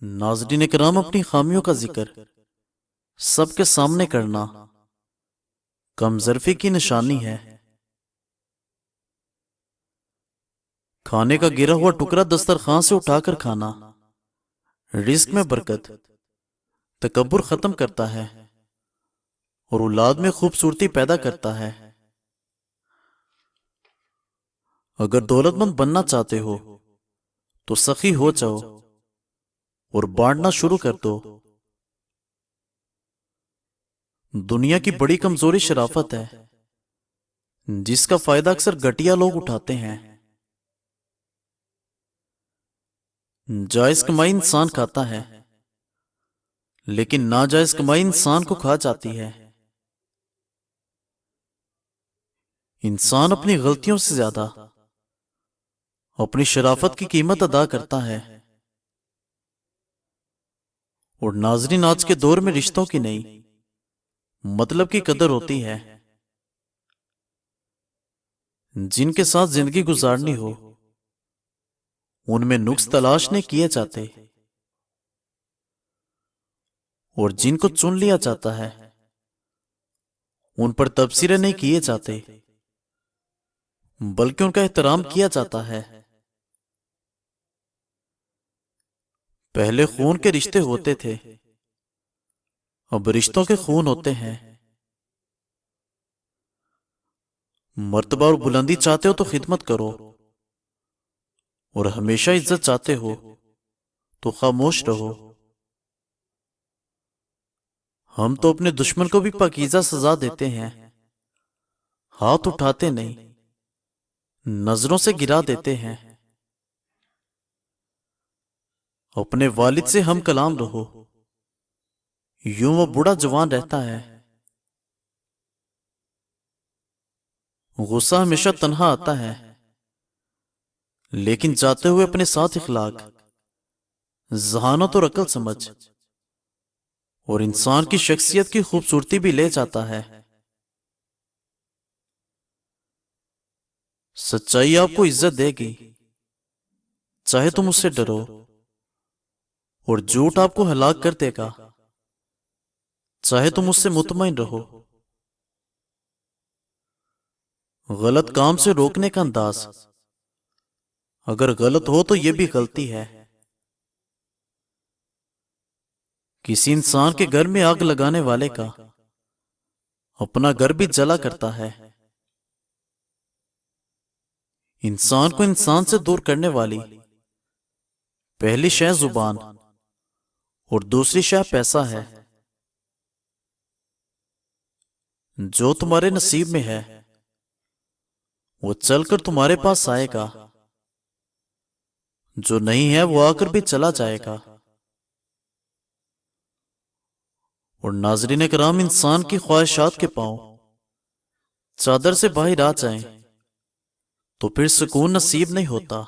ناظرین کرام، اپنی خامیوں کا ذکر سب کے سامنے کرنا کم ظرفی کی نشانی ہے۔ کھانے کا گرا ہوا ٹکڑا دسترخوان سے اٹھا کر کھانا رزق میں برکت، تکبر ختم کرتا ہے اور اولاد میں خوبصورتی پیدا کرتا ہے۔ اگر دولت مند بننا چاہتے ہو تو سخی ہو جاؤ اور بانٹنا شروع کر دو۔ دنیا کی بڑی کمزوری شرافت ہے، جس کا فائدہ اکثر گھٹیا لوگ اٹھاتے ہیں۔ جائز کمائی انسان کھاتا ہے، لیکن ناجائز کمائی انسان کو کھا جاتی ہے۔ انسان اپنی غلطیوں سے زیادہ اپنی شرافت کی قیمت ادا کرتا ہے۔ اور ناظرین، آج کے دور میں رشتوں کی نہیں، مطلب کی قدر ہوتی ہے۔ جن کے ساتھ زندگی گزارنی ہو ان میں نقص تلاش نہیں کیے جاتے، اور جن کو چن لیا جاتا ہے ان پر تبصرے نہیں کیے جاتے، بلکہ ان کا احترام کیا جاتا ہے۔ پہلے خون کے رشتے ہوتے تھے، اب رشتوں کے خون ہوتے ہیں۔ مرتبہ اور بلندی چاہتے ہو تو خدمت کرو، اور ہمیشہ عزت چاہتے ہو تو خاموش رہو۔ ہم تو اپنے دشمن کو بھی پاکیزہ سزا دیتے ہیں، ہاتھ اٹھاتے نہیں، نظروں سے گرا دیتے ہیں۔ اپنے والد سے ہم کلام رہو، یوں وہ بوڑھا جوان رہتا ہے۔ غصہ ہمیشہ تنہا آتا ہے، لیکن جاتے ہوئے اپنے ساتھ اخلاق، ذہانت اور عقل سمجھ اور انسان کی شخصیت کی خوبصورتی بھی لے جاتا ہے۔ سچائی آپ کو عزت دے گی، چاہے تم اس سے ڈرو، اور جھوٹ آپ کو ہلاک کر دے گا، چاہے تم اس سے مطمئن رہو۔ غلط کام سے روکنے کا انداز، اگر غلط ہو تو یہ بھی غلطی ہے۔ کسی انسان کے گھر میں آگ لگانے والے کا اپنا گھر بھی جلا کرتا ہے۔ انسان کو انسان سے دور کرنے والی پہلی شے زبان اور دوسری شے پیسہ ہے۔ جو تمہارے نصیب میں ہے وہ چل کر تمہارے پاس آئے گا، جو نہیں ہے وہ آ کر بھی چلا جائے گا۔ اور ناظرین کرام، انسان کی خواہشات کے پاؤں چادر سے باہر آ جائیں تو پھر سکون نصیب نہیں ہوتا۔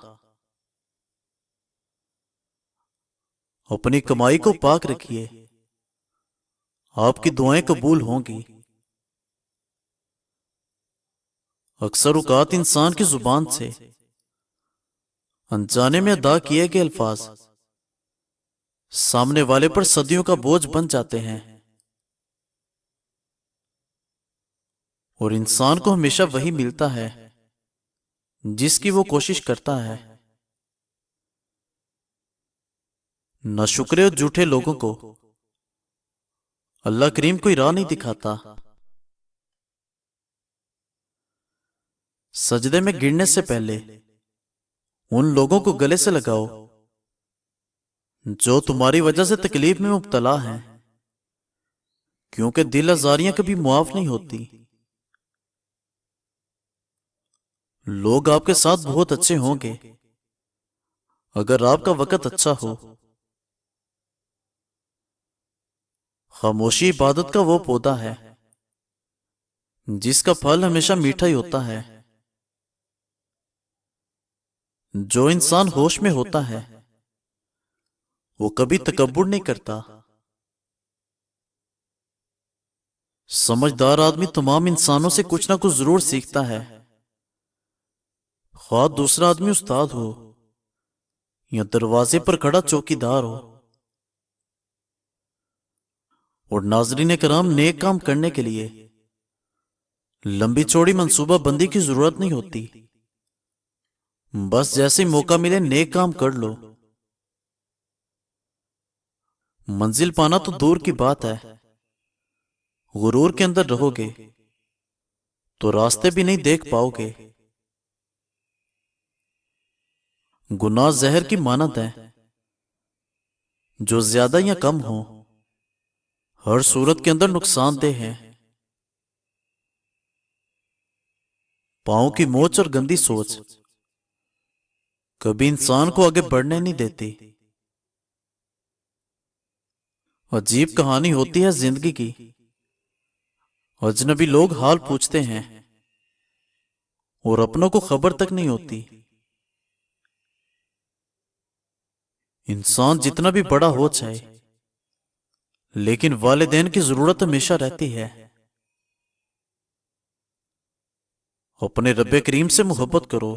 اپنی کمائی کو پاک رکھیے، آپ کی دعائیں قبول ہوں گی۔ اکثر اوقات انسان کی زبان سے انجانے میں ادا کیے گئے الفاظ سامنے والے پر صدیوں کا بوجھ بن جاتے ہیں، اور انسان کو ہمیشہ وہی ملتا ہے جس کی وہ کوشش کرتا ہے۔ ناشکرے اور جھوٹے لوگوں کو اللہ کریم کوئی راہ نہیں دکھاتا۔ سجدے میں گرنے سے پہلے ان لوگوں کو گلے سے لگاؤ جو تمہاری وجہ سے تکلیف میں مبتلا ہیں، کیونکہ دل آزاریاں کبھی معاف نہیں ہوتی۔ لوگ آپ کے ساتھ بہت اچھے ہوں گے اگر آپ کا وقت اچھا ہو۔ خاموشی عبادت کا وہ پودا ہے جس کا پھل ہمیشہ میٹھا ہی ہوتا ہے۔ جو انسان ہوش میں ہوتا ہے وہ کبھی تکبر نہیں کرتا۔ سمجھدار آدمی تمام انسانوں سے کچھ نہ کچھ ضرور سیکھتا ہے، خواہ دوسرا آدمی استاد ہو یا دروازے پر کھڑا چوکی دار ہو۔ اور ناظرین کرام، نیک کام کرنے کے لیے لمبی چوڑی منصوبہ بندی کی ضرورت نہیں ہوتی، بس جیسے ہی موقع ملے نیک کام کر لو۔ منزل پانا تو دور کی بات ہے، غرور کے اندر رہو گے تو راستے بھی نہیں دیکھ پاؤ گے۔ گناہ زہر کی مانند ہے، جو زیادہ یا کم ہو ہر صورت کے اندر نقصان دہ ہیں۔ پاؤں کی موچ اور گندی سوچ کبھی انسان کو آگے بڑھنے نہیں دیتی۔ عجیب کہانی ہوتی ہے زندگی کی، اجنبی لوگ حال پوچھتے ہیں اور اپنوں کو خبر تک نہیں ہوتی۔ انسان جتنا بھی بڑا ہو جائے لیکن والدین کی ضرورت ہمیشہ رہتی ہے۔ اپنے رب کریم سے محبت کرو،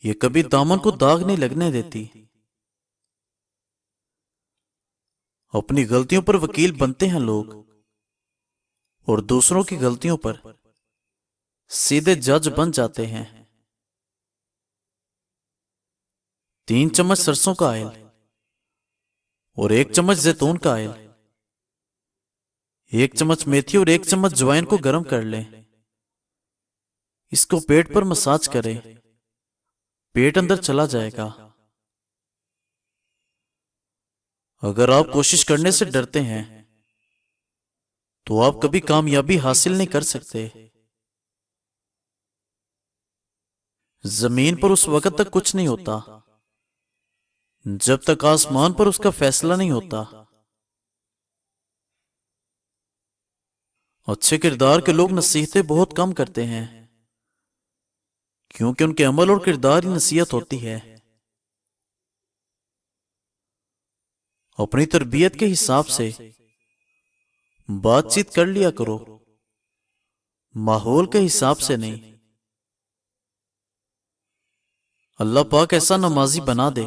یہ کبھی دامن کو داغ نہیں لگنے دیتی۔ اپنی غلطیوں پر وکیل بنتے ہیں لوگ اور دوسروں کی غلطیوں پر سیدھے جج بن جاتے ہیں۔ 3 چمچ سرسوں کا آئل اور 1 چمچ زیتون کا آئل، 1 چمچ میتھی اور 1 چمچ جوائن کو گرم کر لیں۔ اس کو پیٹ پر مساج کریں، پیٹ اندر چلا جائے گا۔ اگر آپ کوشش کرنے سے ڈرتے ہیں تو آپ کبھی کامیابی حاصل نہیں کر سکتے۔ زمین پر اس وقت تک کچھ نہیں ہوتا جب تک آسمان پر اس کا فیصلہ نہیں ہوتا۔ اچھے کردار کے لوگ نصیحتیں بہت کم کرتے ہیں، کیونکہ ان کے عمل اور کردار ہی نصیحت ہوتی ہے۔ اپنی تربیت کے حساب سے بات چیت کر لیا کرو، ماحول کے حساب سے نہیں۔ اللہ پاک ایسا نمازی بنا دے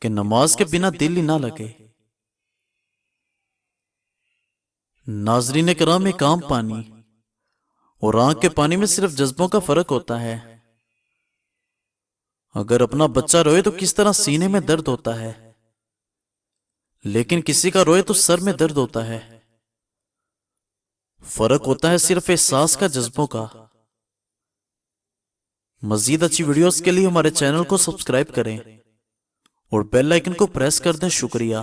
کہ نماز کے بنا دل ہی نہ لگے۔ ناظرین کرام، ایک عام پانی اور آنکھ کے پانی میں صرف جذبوں کا فرق ہوتا ہے۔ اگر اپنا بچہ روئے تو کس طرح سینے میں درد ہوتا ہے، لیکن کسی کا روئے تو سر میں درد ہوتا ہے۔ فرق ہوتا ہے صرف احساس کا، جذبوں کا۔ مزید اچھی ویڈیوز کے لیے ہمارے چینل کو سبسکرائب کریں اور بیل آئیکن کو پریس کر دیں۔ شکریہ۔